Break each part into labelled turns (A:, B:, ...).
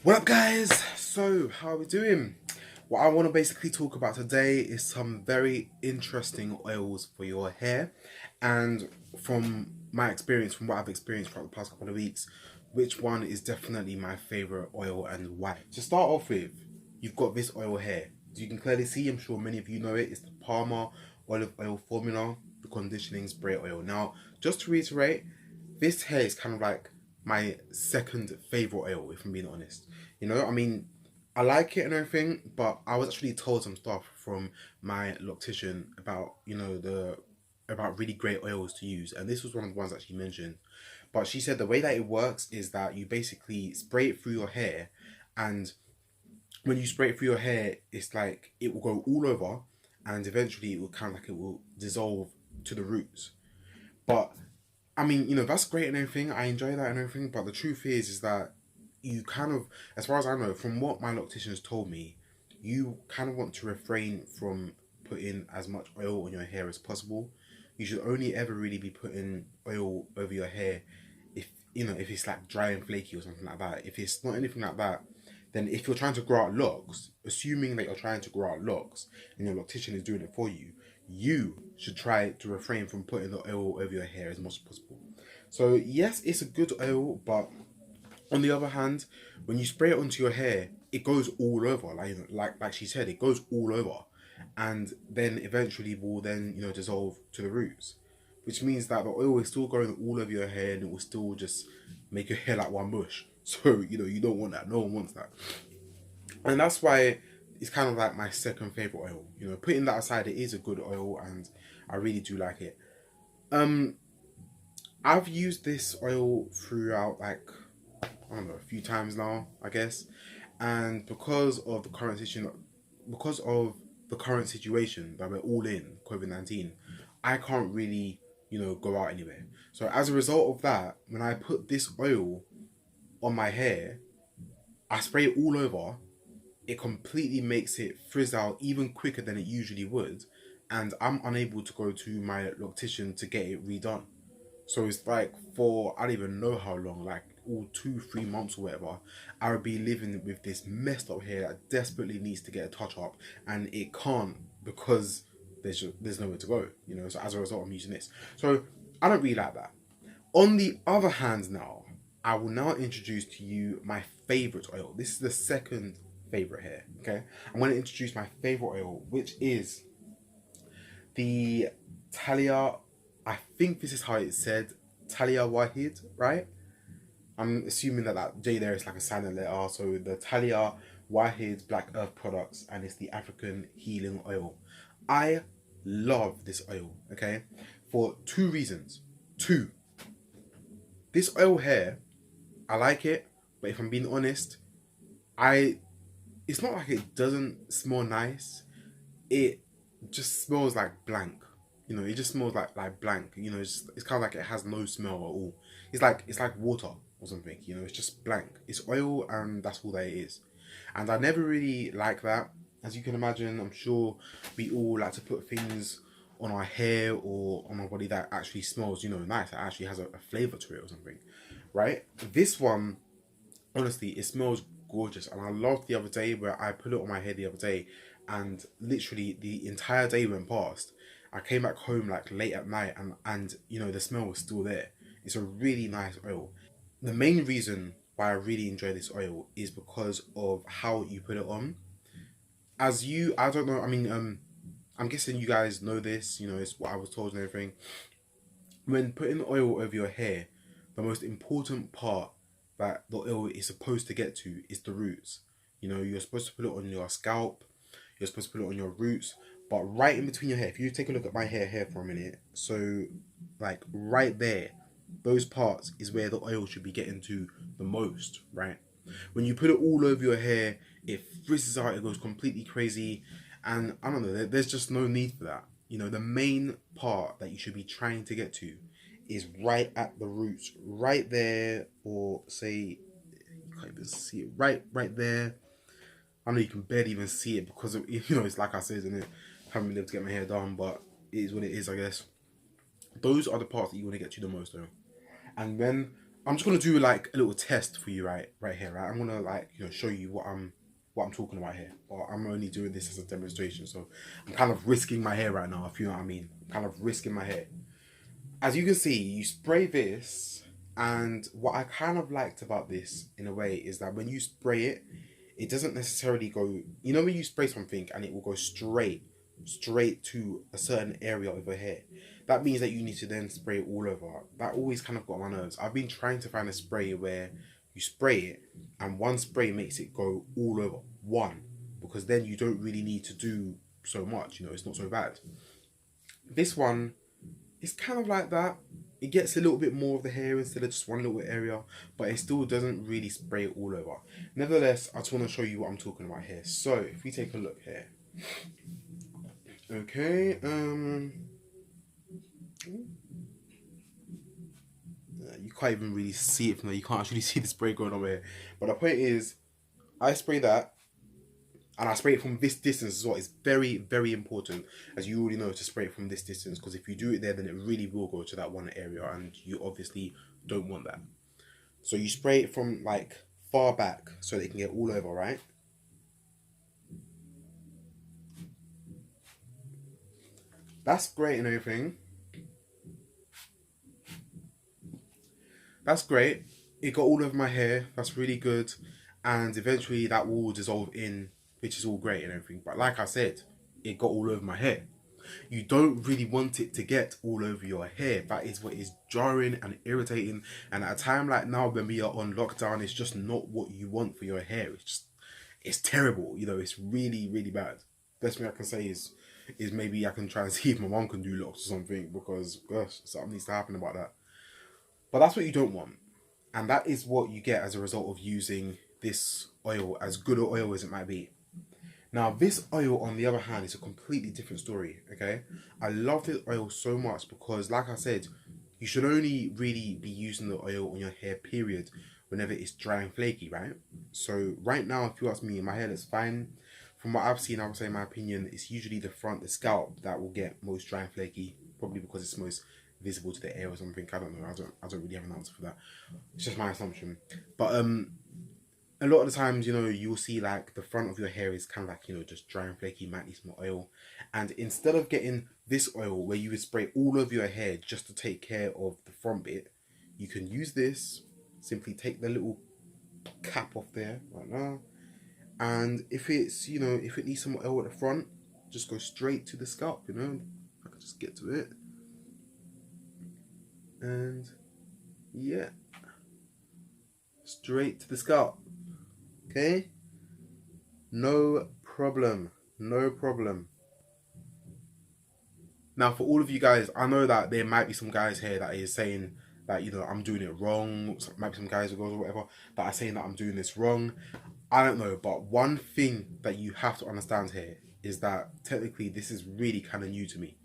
A: What up, guys? So, how are we doing? What I want to basically talk about today is some very interesting oils for your hair, and from my experience, from what I've experienced throughout the past couple of weeks, which one is definitely my favorite oil and why. To start off with, you've got this oil here. As you can clearly see, I'm sure many of you know it. It's the Palmer olive oil formula, the conditioning spray oil. Now, just to reiterate, this hair is kind of like my second favorite oil, if I'm being honest. I mean, I like it and everything, but I was actually told some stuff from my loctician about, about really great oils to use, and this was one of the ones that she mentioned. But she said the way that it works is that you basically spray it through your hair, and when you spray it through your hair, it's like it will go all over, and eventually it will kind of like it will dissolve to the roots. But I mean, that's great and everything. I enjoy that and everything. But the truth is that you kind of, as far as I know, from what my loctician has told me, you kind of want to refrain from putting as much oil on your hair as possible. You should only ever really be putting oil over your hair if it's like dry and flaky or something like that. If it's not anything like that, then if you're trying to grow out locks, assuming that you're trying to grow out locks and your loctician is doing it for you, you should try to refrain from putting the oil over your hair as much as possible. So yes, it's a good oil, but on the other hand, when you spray it onto your hair, it goes all over. Like she said, it goes all over, and then eventually will then dissolve to the roots, which means that the oil is still going all over your hair and it will still just make your hair like one bush. So you don't want that. No one wants that, and that's why it's kind of like my second favorite oil. Putting that aside, it is a good oil, and I really do like it. I've used this oil throughout, like, I don't know, a few times now, I guess, and because of the current situation that we're all in, COVID-19, I can't really go out anywhere. So as a result of that, when I put this oil on my hair, I spray it all over. It completely makes it frizz out even quicker than it usually would, and I'm unable to go to my loctician to get it redone. So it's like for I don't even know how long, like all 2-3 months or whatever, I would be living with this messed up hair that desperately needs to get a touch up, and it can't because there's nowhere to go. So as a result, I'm using this. So I don't really like that. On the other hand, now I will now introduce to you my favorite oil. This is the second favorite here. Okay, I'm going to introduce my favorite oil, which is the Taliah. I think this is how it's said, taliahwaajid, right? I'm assuming that J there is like a silent letter. So the taliahwaajid Black Earth products, and it's the African healing oil. I love this oil, okay, for two reasons. Two, this oil here, I like it, but if I'm being honest, it's not like it doesn't smell nice. It just smells like blank. It just smells like blank. It's kind of like it has no smell at all. It's like water or something. It's just blank. It's oil, and that's all that it is. And I never really like that. As you can imagine, I'm sure we all like to put things on our hair or on our body that actually smells, nice. That actually has a flavor to it or something, right? This one, honestly, it smells gorgeous, and I loved the other day where I put it on my hair the other day, and literally the entire day went past. I came back home like late at night, and the smell was still there. It's a really nice oil. The main reason why I really enjoy this oil is because of how you put it on. I don't know. I mean, I'm guessing you guys know this. It's what I was told and everything. When putting oil over your hair, the most important part that the oil is supposed to get to is the roots. You're supposed to put it on your scalp, you're supposed to put it on your roots, but right in between your hair, if you take a look at my hair here for a minute, so like right there, those parts is where the oil should be getting to the most, right? When you put it all over your hair, it frizzes out, it goes completely crazy, and I don't know, there's just no need for that. The main part that you should be trying to get to is right at the roots, right there, or say you can't even see it, right there. I know you can barely even see it because of, it's like I said, isn't it? I haven't been able to get my hair done, but it is what it is, I guess. Those are the parts that you want to get to the most, though. And when I'm just gonna do like a little test for you right here, right? I'm gonna like, you know, show you what I'm talking about here. But I'm only doing this as a demonstration, so I'm kind of risking my hair right now, if you know what I mean. I'm kind of risking my hair. As you can see, you spray this, and what I kind of liked about this in a way is that when you spray it, it doesn't necessarily go, you know, when you spray something and it will go straight to a certain area of your hair. That means that you need to then spray it all over. That always kind of got on my nerves. I've been trying to find a spray where you spray it and one spray makes it go all over one, because then you don't really need to do so much, you know, it's not so bad. This one is kind of like that. It gets a little bit more of the hair instead of just one little area, but it still doesn't really spray it all over. Nevertheless, I just want to show you what I'm talking about here. So if we take a look here. Okay, you can't even really see it from there. You can't actually see the spray going over here. But the point is, I spray that, and I spray it from this distance as well. It's very, very important, as you already know, to spray it from this distance, because if you do it there, then it really will go to that one area, and you obviously don't want that. So you spray it from like far back so that it can get all over, right? That's great and everything. That's great. It got all over my hair. That's really good. And eventually that will dissolve in, which is all great and everything. But like I said, it got all over my hair. You don't really want it to get all over your hair. That is what is jarring and irritating. And at a time like now, when we are on lockdown, it's just not what you want for your hair. It's terrible. You know, it's really, really bad. Best thing I can say is maybe I can try and see if my mom can do locks or something, because gosh, something needs to happen about that. But that's what you don't want. And that is what you get as a result of using this oil, as good an oil as it might be. Now, this oil, on the other hand, is a completely different story, okay? I love this oil so much because, like I said, you should only really be using the oil on your hair, period, whenever it's dry and flaky, right? So right now, if you ask me, my hair looks fine. From what I've seen, I would say, in my opinion, it's usually the front, the scalp, that will get most dry and flaky, probably because it's most visible to the air or something. I don't know. I don't really have an answer for that. It's just my assumption. But a lot of the times, you know, you'll see like the front of your hair is kind of like, you know, just dry and flaky, you might need some oil. And instead of getting this oil where you would spray all over your hair just to take care of the front bit, you can use this. Simply take the little cap off there right now. And if it's, you know, if it needs some oil at the front, just go straight to the scalp, you know. I can just get to it. And yeah, straight to the scalp. Okay, no problem, no problem. Now, for all of you guys, I know that there might be some guys here that is saying that, you know, I'm doing it wrong. Might be some guys or girls or whatever that are saying that I'm doing this wrong. I don't know, but one thing that you have to understand here is that technically this is really kind of new to me.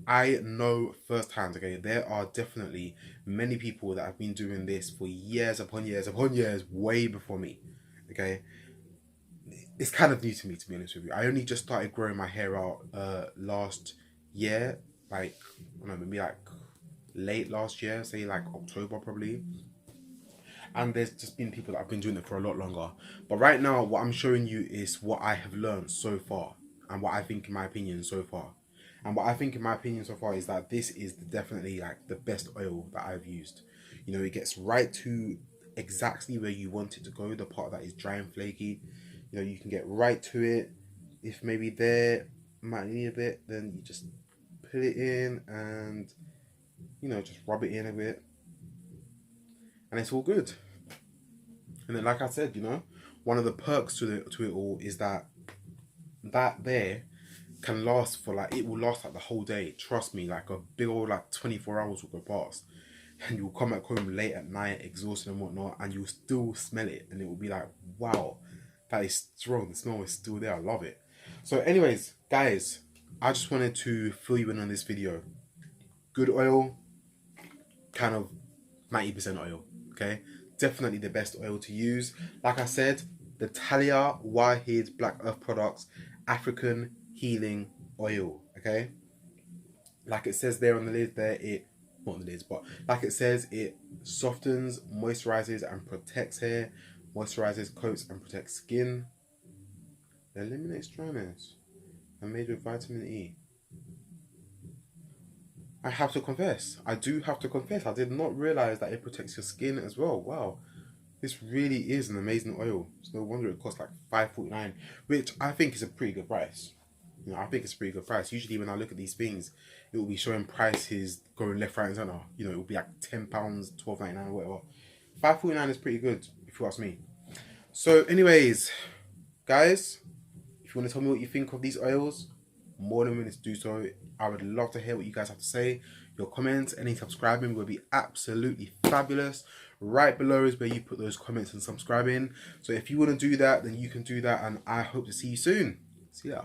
A: I know firsthand, okay, there are definitely many people that have been doing this for years upon years upon years, way before me, okay? It's kind of new to me, to be honest with you. I only just started growing my hair out last year, like, I don't know, maybe like late last year, say like October probably. And there's just been people that have been doing it for a lot longer. But right now, what I'm showing you is what I have learned so far, and what I think, in my opinion, so far. And what I think, in my opinion, so far, is that this is definitely like the best oil that I've used. You know, it gets right to exactly where you want it to go, the part that is dry and flaky. You know, you can get right to it. If maybe there might need a bit, then you just put it in and, you know, just rub it in a bit. And it's all good. And then, like I said, you know, one of the perks to it all is that there can last for like, it will last like the whole day. Trust me, like a big old like 24 hours will go past, and you'll come back home late at night, exhausted and whatnot, and you'll still smell it, and it will be like, wow, that is strong. The smell is still there. I love it. So, anyways, guys, I just wanted to fill you in on this video. Good oil, kind of 90% oil. Okay, definitely the best oil to use. Like I said, the Taliahwaajid Black Earth Products African Healing Oil. Okay, like it says there on the lid there, it not the lids, but like it says, it softens, moisturizes, and protects hair, moisturizes, coats, and protects skin, eliminates dryness, and made with vitamin E. I have to confess, I do have to confess, I did not realize that it protects your skin as well. Wow, this really is an amazing oil. It's no wonder it costs like $5.49, which I think is a pretty good price. You know, I think it's a pretty good price. Usually when I look at these things, it will be showing prices going left, right, and centre. You know, it will be like £10, £12.99 or whatever. $5.49 is pretty good, if you ask me. So, anyways, guys, if you want to tell me what you think of these oils, more than willing to do so. I would love to hear what you guys have to say. Your comments, any subscribing will be absolutely fabulous. Right below is where you put those comments and subscribing. So if you want to do that, then you can do that, and I hope to see you soon. See ya.